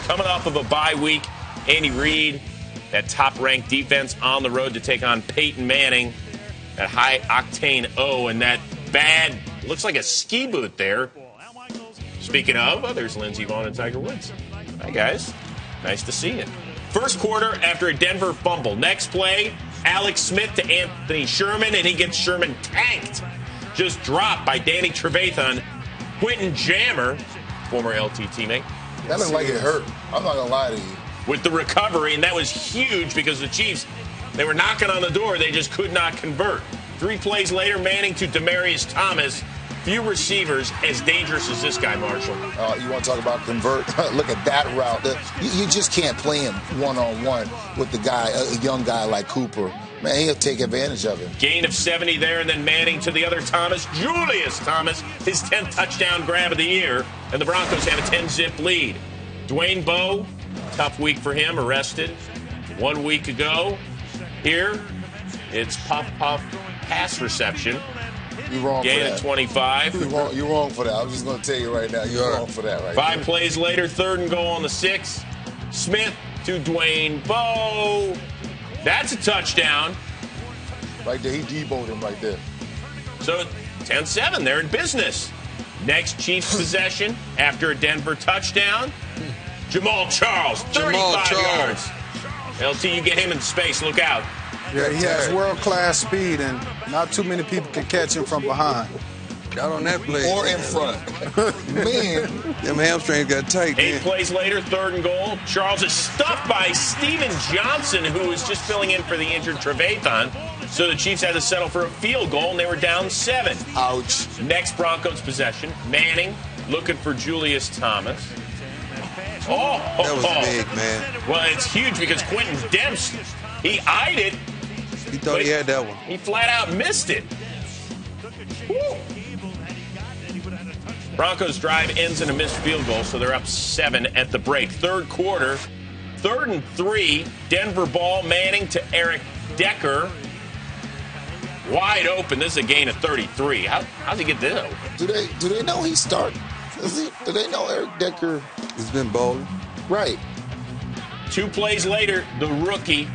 coming off of a bye week. Andy Reid, that top-ranked defense on the road to take on Peyton Manning. That high-octane O and that bad, looks like a ski boot there. Speaking of, there's Lindsey Vonn and Tiger Woods. Hi, guys. Nice to see you. First quarter after a Denver fumble. Next play, Alex Smith to Anthony Sherman, and he gets Sherman tanked. Just dropped by Danny Trevathan. Quentin Jammer, former LT teammate. That looked like it hurt. I'm not going to lie to you. With the recovery, and that was huge because the Chiefs, they were knocking on the door. They just could not convert. 3 plays later, Manning to Demaryius Thomas. Few receivers as dangerous as this guy, Marshall. You want to talk about convert? Look at that route. You just can't play him one-on-one with the guy, a young guy like Cooper. Man, he'll take advantage of him. Gain of 70 there, and then Manning to the other Thomas. Julius Thomas, his 10th touchdown grab of the year, and the Broncos have a 10-zip lead. Dwayne Bowe, tough week for him, arrested 1 week ago. Here, it's puff pass reception. You're wrong Gain for that. of 25. You're wrong for that. I'm just going to tell you right now. You're wrong for that right 5 there. plays later, 3rd and goal on the 6. Smith to Dwayne Bowe. That's a touchdown. Right there. He deboed him right there. So 10-7, they're in business. Next Chiefs possession after a Denver touchdown. Jamal Charles, 35 yards. LT, you get him in space. Look out. Yeah, he has world-class speed, and not too many people can catch him from behind. Got on that play. Or in front. Man. Them hamstrings got tight. 8 plays later, 3rd and goal. Charles is stuffed by Steven Johnson, who was just filling in for the injured Trevathan. So the Chiefs had to settle for a field goal, and they were down 7. Ouch. Next Broncos possession. Manning looking for Julius Thomas. That was big, man. Well, it's huge because Quentin Dempsey, he eyed it. He thought he had that one. He flat out missed it. Woo. Broncos drive ends in a missed field goal, so they're up 7 at the break. 3rd quarter, 3rd and 3. Denver ball, Manning to Eric Decker. Wide open. This is a gain of 33. How's he get this open? Do they know he's starting? Do they know Eric Decker? He's been bowling. Right. 2 plays later, the rookie,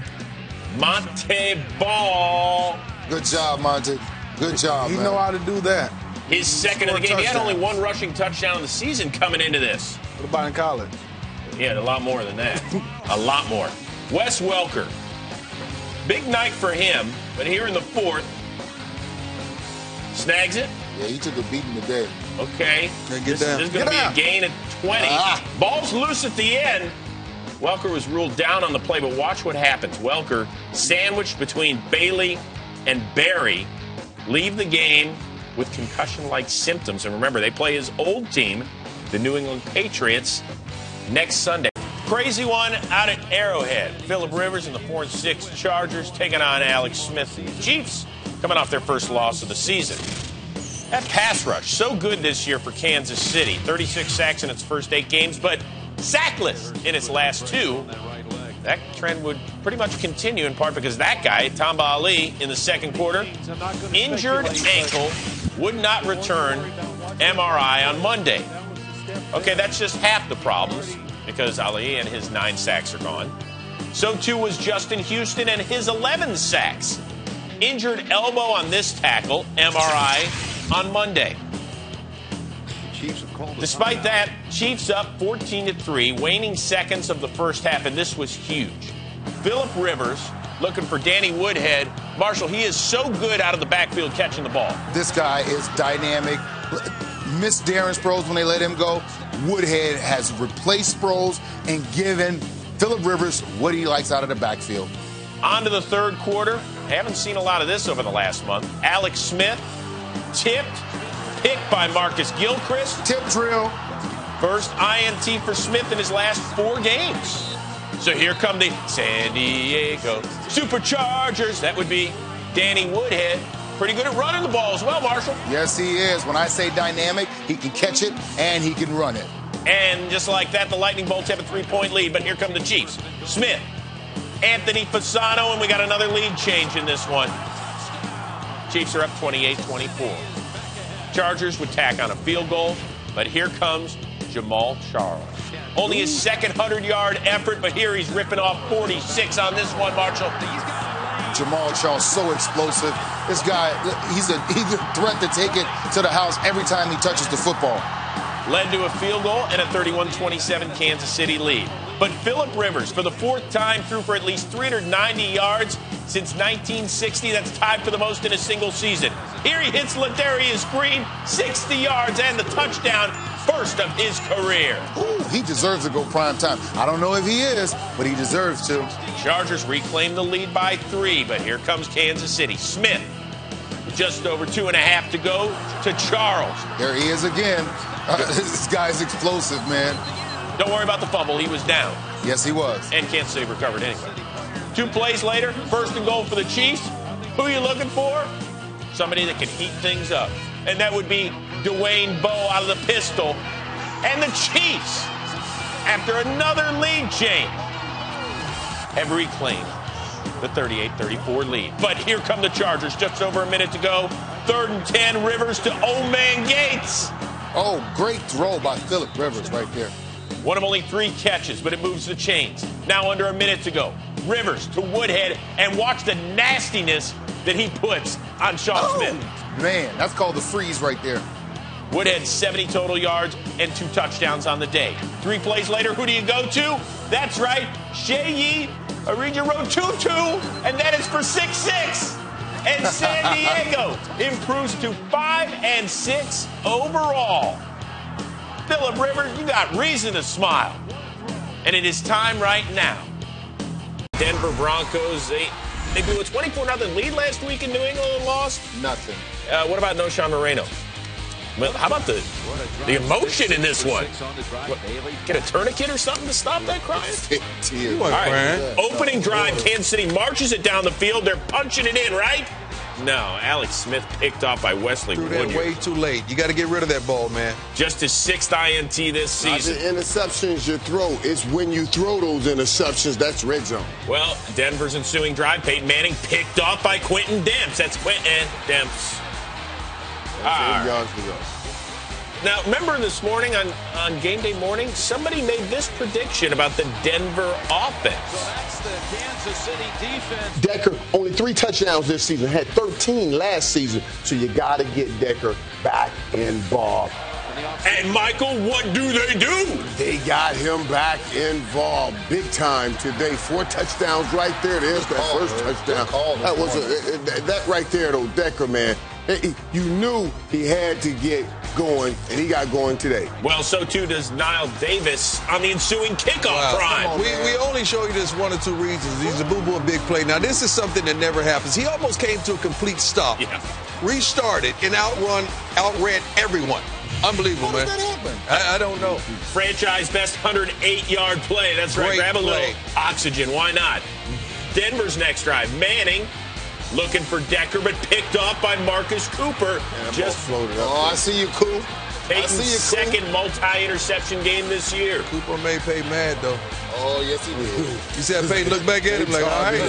Monte Ball. Good job, Monte. Good job, He man. know how to do that. His second of the game. He had only 1 rushing touchdown in the season coming into this. What about in college? He had a lot more than that. A lot more. Wes Welker. Big night for him, but here in the 4th, snags it. Yeah, he took a beating today. Okay. This down. is going to be a gain of 20. Ball's loose at the end. Welker was ruled down on the play, but watch what happens. Welker, sandwiched between Bailey and Barry, leave the game with concussion-like symptoms. And remember, they play his old team, the New England Patriots, next Sunday. Crazy one out at Arrowhead. Phillip Rivers and the 4-6 Chargers taking on Alex Smith and the Chiefs, coming off their first loss of the season. That pass rush, so good this year for Kansas City. 36 sacks in its first 8 games, but sackless in its last 2. That trend would pretty much continue in part because that guy, Tamba Ali, in the 2nd quarter, injured ankle, would not return MRI on Monday. Okay, that's just half the problems because Ali and his 9 sacks are gone. So too was Justin Houston and his 11 sacks. Injured elbow on this tackle, MRI on Monday. Despite that, Chiefs up 14-3, waning seconds of the first half, and this was huge. Phillip Rivers looking for Danny Woodhead. Marshall, he is so good out of the backfield catching the ball. This guy is dynamic. Missed Darren Sproles when they let him go. Woodhead has replaced Sproles and given Phillip Rivers what he likes out of the backfield. On to the 3rd quarter. Haven't seen a lot of this over the last month. Alex Smith tipped, picked by Marcus Gilchrist. Tip drill. First INT for Smith in his last 4 games. So here come the San Diego Superchargers. That would be Danny Woodhead. Pretty good at running the ball as well, Marshall. Yes, he is. When I say dynamic, he can catch it and he can run it. And just like that, the Lightning Bolts have a 3-point lead, but here come the Chiefs. Smith, Anthony Fasano, and we got another lead change in this one. Chiefs are up 28-24. Chargers would tack on a field goal, but here comes Jamal Charles. Only his second 100-yard effort, but here he's ripping off 46 on this one, Marshall. Jamal Charles, so explosive. This guy, he's a threat to take it to the house every time he touches the football. Led to a field goal and a 31-27 Kansas City lead. But Phillip Rivers, for the fourth time, threw for at least 390 yards since 1960. That's tied for the most in a single season. Here he hits Ladarius Green, 60 yards and the touchdown, first of his career. Ooh, he deserves to go prime time. I don't know if he is, but he deserves to. Chargers reclaim the lead by 3, but here comes Kansas City. Smith, just over 2.5 to go to Charles. There he is again. This guy's explosive, man. Don't worry about the fumble. He was down. Yes, he was. And Kansas City recovered anyway. 2 plays later, first and goal for the Chiefs. Who are you looking for? Somebody that can heat things up. And that would be Dwayne Bowe out of the pistol. And the Chiefs, after another lead change, have reclaimed the 38-34 lead. But here come the Chargers, just over a minute to go. 3rd and 10, Rivers to Old Man Gates. Oh, great throw by Phillip Rivers right there. One of only 3 catches, but it moves the chains. Now under a minute to go. Rivers to Woodhead, and watch the nastiness that he puts on Sean Smith. Man, that's called the freeze right there. Woodhead, 70 total yards and 2 touchdowns on the day. 3 plays later, who do you go to? That's right, Sheyi Tutu, and that is for 6-6. And San Diego improves to 5-6 overall. Phillip Rivers, you got reason to smile. And it is time right now. Denver Broncos, they blew a 24-0 lead last week in New England and lost. Nothing. What about Noshan Moreno? Well, how about the emotion in this one? What, get a tourniquet or something to stop that crying? All right. Opening drive, Kansas City marches it down the field. They're punching it in, right? No, Alex Smith picked off by Wesley Threw that Woodyard. way too late. You got to get rid of that ball, man. Just his 6th INT this season. Not the interceptions you throw. It's when you throw those interceptions, that's red zone. Well, Denver's ensuing drive, Peyton Manning picked off by Quentin Demps. That's Quentin Demps. Now, remember this morning on game day morning, somebody made this prediction about the Denver offense. That's the Kansas City defense. Decker, only 3 touchdowns this season, had 13 last season, so you got to get Decker back involved. And, Michael, what do? They got him back involved big time today. 4 touchdowns right there. There's that first touchdown. That was that right there, though, Decker, man. You knew he had to get going, and he got going today. Well, so too does Niall Davis on the ensuing kickoff drive. We only show you this 1 or 2 reasons. He's a boo-boo, a big play. Now, this is something that never happens. He almost came to a complete stop. Yeah. Restarted and outran everyone. Unbelievable, man. How did that happen? I don't know. Franchise best 108-yard play. That's right. Great Grab a play. little oxygen. Why not? Denver's next drive. Manning looking for Decker, but picked off by Marcus Cooper. Just floated up. Oh, I see you, Coop. Peyton's second multi-interception game this year. Cooper made Peyton mad, though. Oh, yes, he did. You said Peyton look back at him like, all right.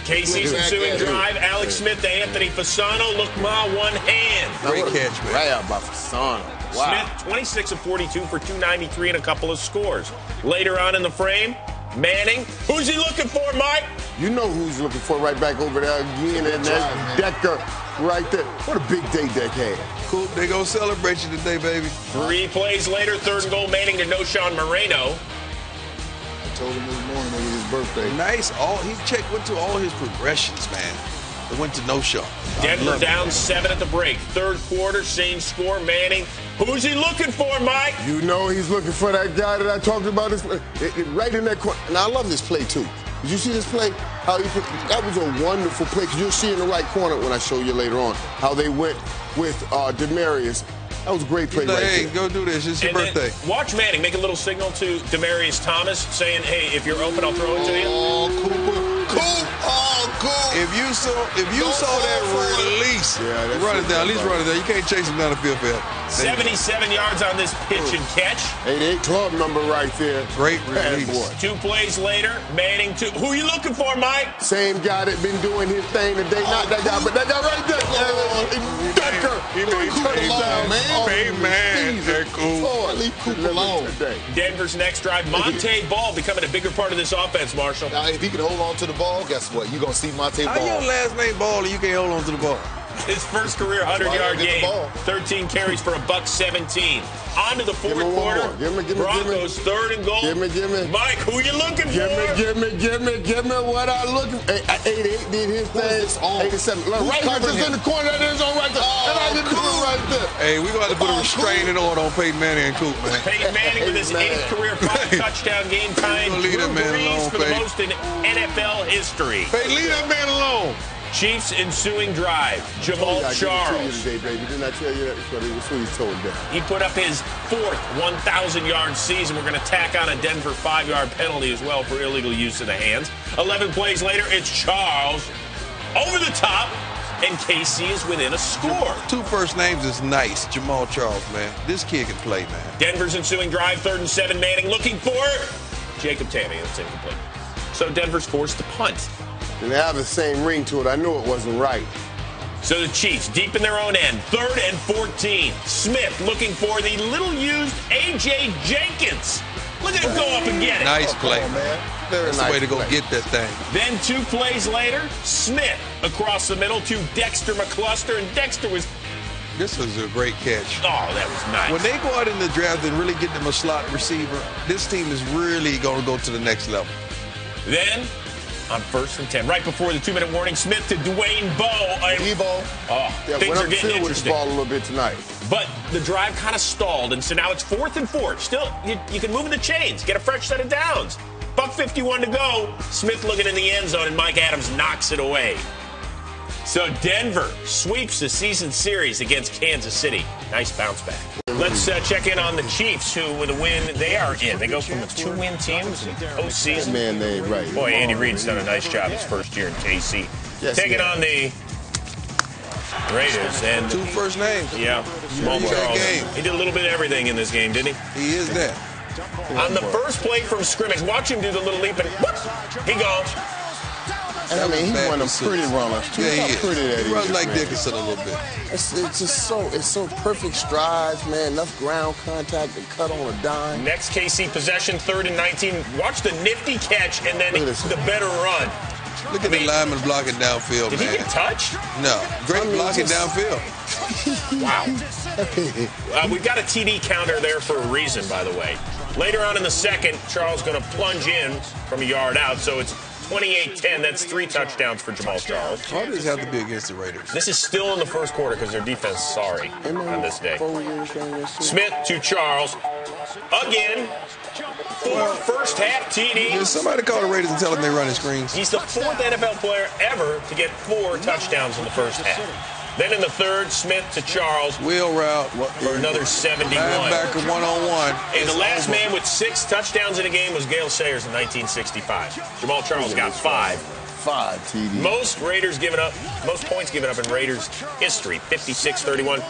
KC's ensuing drive. Alex Smith to Anthony Fasano. Look, ma, one hand. Great catch, man. Right out by Fasano. Wow. Smith, 26 of 42 for 293 and a couple of scores. Later on in the frame, Manning. Who's he looking for, Mike? You know who's looking for right back over there again, and that's Decker right there. What a big day Deck had. Cool. They gonna celebrate you today, baby. 3 plays later, 3rd and goal, Manning to Noshan Moreno. I told him this morning it was his birthday. Nice. Went to all his progressions, man. It went to no shot. Denver down 7 at the break. 3rd quarter, same score, Manning. Who's he looking for, Mike? You know he's looking for that guy that I talked about right in that corner. And I love this play, too. Did you see this play? That was a wonderful play, because you'll see in the right corner when I show you later on how they went with Demarius. That was a great play right Hey, there. go do this. It's your birthday. Watch Manning make a little signal to Demaryius Thomas saying, hey, if you're open, I'll throw it to you. Oh, Cooper. If you saw that release, run it down. At least run it down. You can't chase him down the field for him. 77 yards on this pitch and catch. 88 club number right there. Great release. 2 plays later, Manning to who are you looking for, Mike? Same guy that been doing his thing today. Not that guy, but that guy right there. Decker. He made They're cool. Leave Cooper alone. Denver's next drive, Monte Ball becoming a bigger part of this offense, Marshall. Now, if he can hold on to the ball, guess what? You're going to see Monte Ball. How your last name Ball and you can't hold on to the ball? His first career 100-yard game, 13 carries for $117. On to the fourth quarter. Broncos third and goal. Give me. Mike, who you looking for? Give me what I looking for. 88 did his thing. 87. Look, right here, just in the corner. That is on right there. And I did it right there. Hey, we're going to have to put a restraining order on Peyton Manning and Coop, man. Peyton Manning with his 8th career 5-touchdown game time. Leave that man alone, for the most in NFL history. Peyton, leave that man alone. Chiefs ensuing drive. Jamal Charles. Today, baby. Didn't I tell you that? That's what he told them. He put up his 4th 1,000-yard season. We're going to tack on a Denver 5-yard penalty as well for illegal use of the hands. 11 plays later, it's Charles over the top, and KC is within a score. 2 first names is nice. Jamal Charles, man. This kid can play, man. Denver's ensuing drive, 3rd and 7. Manning looking for Jacob Tammany. That's incomplete. So Denver's forced to punt. And they have the same ring to it. I knew it wasn't right. So the Chiefs deep in their own end. 3rd and 14. Smith looking for the little-used A.J. Jenkins. Look at him go up and get it. Nice play, man. That's the way to go get that thing. Then 2 plays later, Smith across the middle to Dexter McCluster, and Dexter was... This was a great catch. Oh, that was nice. When they go out in the draft and really get them a slot receiver, this team is really going to go to the next level. Then... on 1st and 10, right before the 2-minute warning, Smith to Dwayne Bowe. Things are getting interesting. Ball a little bit tonight. But the drive kind of stalled, and so now it's 4th and 4. Still, you can move in the chains, get a fresh set of downs. $1:51 to go. Smith looking in the end zone, and Mike Adams knocks it away. So Denver sweeps the season series against Kansas City. Nice bounce back. Let's check in on the Chiefs, who, with a win, they are in. They go from a 2-win team to postseason. Man, they right. Boy, Andy Reid's done a nice job his first year in KC. Yes, taking on the Raiders. And 2 first names. Yeah, Jamal Charles. He did a little bit of everything in this game, didn't he? He is that. On the first play from scrimmage, watch him do the little leap, and whoop, he gone. And I mean, he's one of them pretty runners. Yeah, he is. He runs like Dickinson a little bit. It's just so perfect strides, man. Enough ground contact to cut on a dime. Next KC possession, 3rd and 19. Watch the nifty catch and then the better run. Look at the lineman blocking downfield, did man. Did he get touched? No. Great blocking downfield. Wow. We've got a TD counter there for a reason, by the way. Later on in the second, Charles going to plunge in from a yard out, so it's 28-10. That's 3 touchdowns for Jamal Charles. Why does it have to be against the Raiders? This is still in the first quarter because their defense is sorry on this day. Smith to Charles. Again. 4 first half TDs. Did somebody call the Raiders and tell them they running screens? He's the 4th NFL player ever to get 4 touchdowns in the first half. Then in the third, Smith to Charles. Wheel route. For another 71. Linebacker one-on-one. And the last man with 6 touchdowns in a game was Gale Sayers in 1965. Jamal Charles got 5. 5 TDs. Most points given up in Raiders history, 56-31.